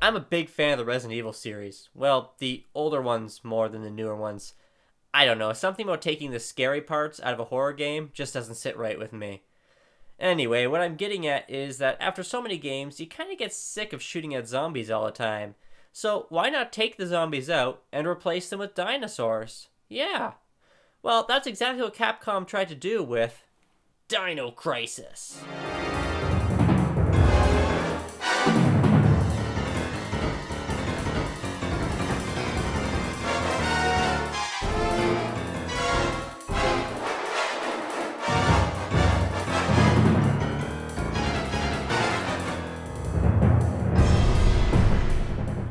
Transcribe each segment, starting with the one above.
I'm a big fan of the Resident Evil series. Well, the older ones more than the newer ones. I don't know, something about taking the scary parts out of a horror game just doesn't sit right with me. Anyway, what I'm getting at is that after so many games, you kind of get sick of shooting at zombies all the time. So why not take the zombies out and replace them with dinosaurs? Yeah. Well, that's exactly what Capcom tried to do with Dino Crisis.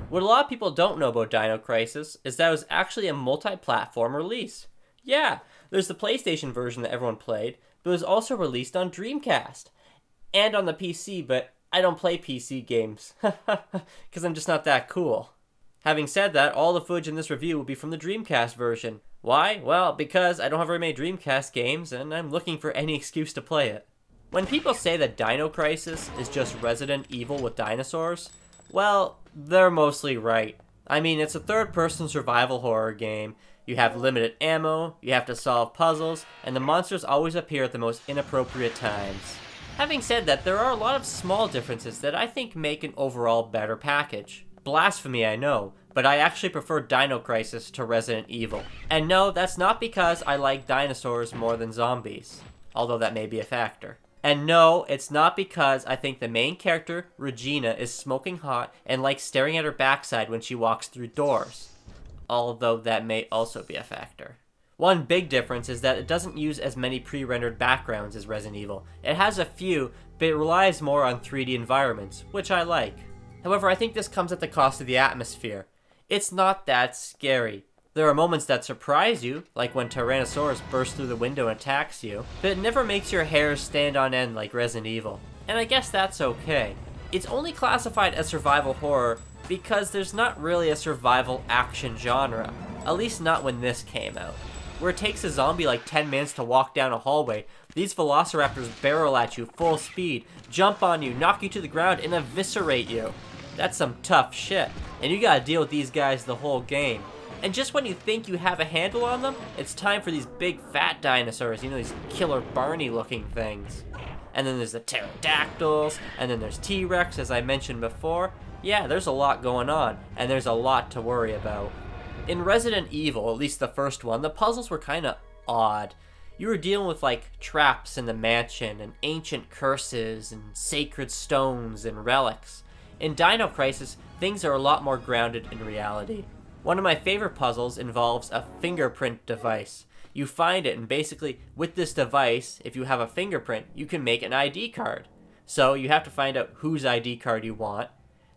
What a lot of people don't know about Dino Crisis is that it was actually a multi-platform release. Yeah, there's the PlayStation version that everyone played, but it was also released on Dreamcast. And on the PC, but I don't play PC games, because I'm just not that cool. Having said that, all the footage in this review will be from the Dreamcast version. Why? Well, because I don't have very many Dreamcast games, and I'm looking for any excuse to play it. When people say that Dino Crisis is just Resident Evil with dinosaurs, well, they're mostly right. I mean, it's a third-person survival horror game. You have limited ammo, you have to solve puzzles, and the monsters always appear at the most inappropriate times. Having said that, there are a lot of small differences that I think make an overall better package. Blasphemy, I know, but I actually prefer Dino Crisis to Resident Evil. And no, that's not because I like dinosaurs more than zombies, although that may be a factor. And no, it's not because I think the main character, Regina, is smoking hot and likes staring at her backside when she walks through doors. Although that may also be a factor. One big difference is that it doesn't use as many pre-rendered backgrounds as Resident Evil. It has a few, but it relies more on 3D environments, which I like. However, I think this comes at the cost of the atmosphere. It's not that scary. There are moments that surprise you, like when Tyrannosaurus bursts through the window and attacks you, but it never makes your hair stand on end like Resident Evil. And I guess that's okay. It's only classified as survival horror because there's not really a survival action genre, at least not when this came out. Where it takes a zombie like 10 minutes to walk down a hallway, these velociraptors barrel at you full speed, jump on you, knock you to the ground, and eviscerate you. That's some tough shit, and you gotta deal with these guys the whole game. And just when you think you have a handle on them, it's time for these big fat dinosaurs, you know, these killer Barney looking things. And then there's the pterodactyls, and then there's T-Rex, as I mentioned before. Yeah, there's a lot going on, and there's a lot to worry about. In Resident Evil, at least the first one, the puzzles were kinda odd. You were dealing with like traps in the mansion, and ancient curses, and sacred stones, and relics. In Dino Crisis, things are a lot more grounded in reality. One of my favorite puzzles involves a fingerprint device. You find it, and basically, with this device, if you have a fingerprint, you can make an ID card. So you have to find out whose ID card you want,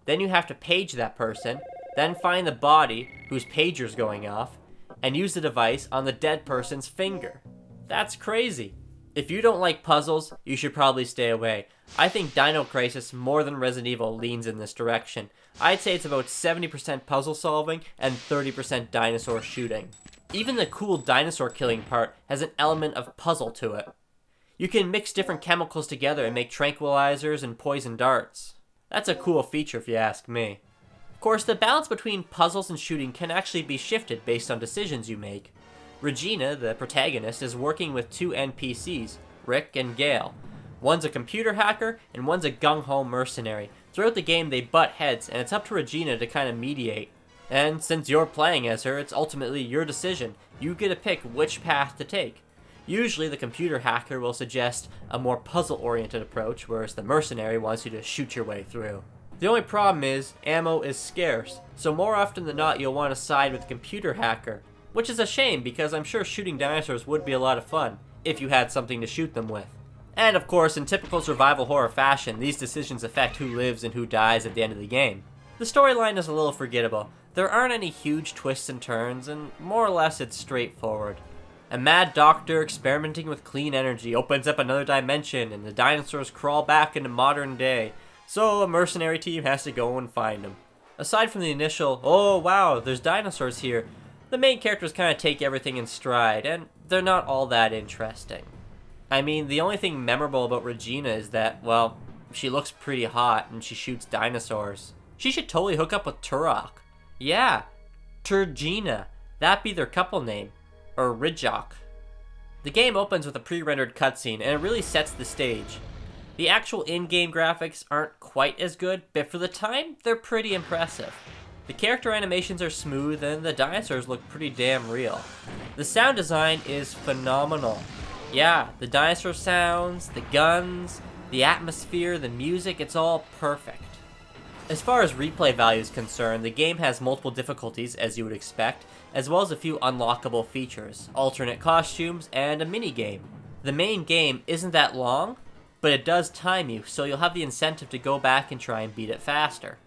then you have to page that person, then find the body whose pager's going off, and use the device on the dead person's finger. That's crazy. If you don't like puzzles, you should probably stay away. I think Dino Crisis, more than Resident Evil, leans in this direction. I'd say it's about 70% puzzle solving and 30% dinosaur shooting. Even the cool dinosaur killing part has an element of puzzle to it. You can mix different chemicals together and make tranquilizers and poison darts. That's a cool feature if you ask me. Of course, the balance between puzzles and shooting can actually be shifted based on decisions you make. Regina, the protagonist, is working with two NPCs, Rick and Gale. One's a computer hacker, and one's a gung-ho mercenary. Throughout the game, they butt heads, and it's up to Regina to kind of mediate. And since you're playing as her, it's ultimately your decision. You get to pick which path to take. Usually, the computer hacker will suggest a more puzzle-oriented approach, whereas the mercenary wants you to shoot your way through. The only problem is, ammo is scarce, so more often than not, you'll want to side with the computer hacker. Which is a shame, because I'm sure shooting dinosaurs would be a lot of fun, if you had something to shoot them with. And of course, in typical survival horror fashion, these decisions affect who lives and who dies at the end of the game. The storyline is a little forgettable. There aren't any huge twists and turns, and more or less it's straightforward. A mad doctor experimenting with clean energy opens up another dimension, and the dinosaurs crawl back into modern day, so a mercenary team has to go and find them. Aside from the initial, oh wow, there's dinosaurs here, the main characters kind of take everything in stride, and they're not all that interesting. I mean, the only thing memorable about Regina is that, well, she looks pretty hot and she shoots dinosaurs. She should totally hook up with Turok. Yeah, Turgina. That'd be their couple name. Or Ridjok. The game opens with a pre-rendered cutscene, and it really sets the stage. The actual in-game graphics aren't quite as good, but for the time, they're pretty impressive. The character animations are smooth, and the dinosaurs look pretty damn real. The sound design is phenomenal. Yeah, the dinosaur sounds, the guns, the atmosphere, the music, it's all perfect. As far as replay value is concerned, the game has multiple difficulties, as you would expect, as well as a few unlockable features, alternate costumes, and a mini-game. The main game isn't that long, but it does time you, so you'll have the incentive to go back and try and beat it faster.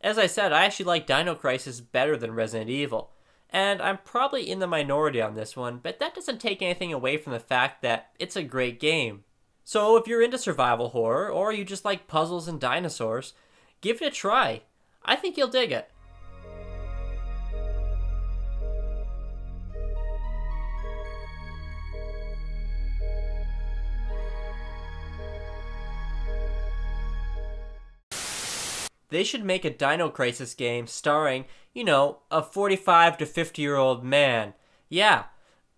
As I said, I actually like Dino Crisis better than Resident Evil, and I'm probably in the minority on this one, but that doesn't take anything away from the fact that it's a great game. So if you're into survival horror, or you just like puzzles and dinosaurs, give it a try. I think you'll dig it. They should make a Dino Crisis game starring, a 45 to 50-year-old man. Yeah,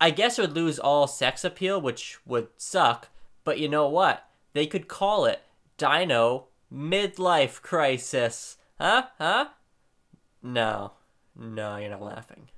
I guess it would lose all sex appeal, which would suck, but you know what? They could call it Dino Midlife Crisis. Huh? No, you're not laughing.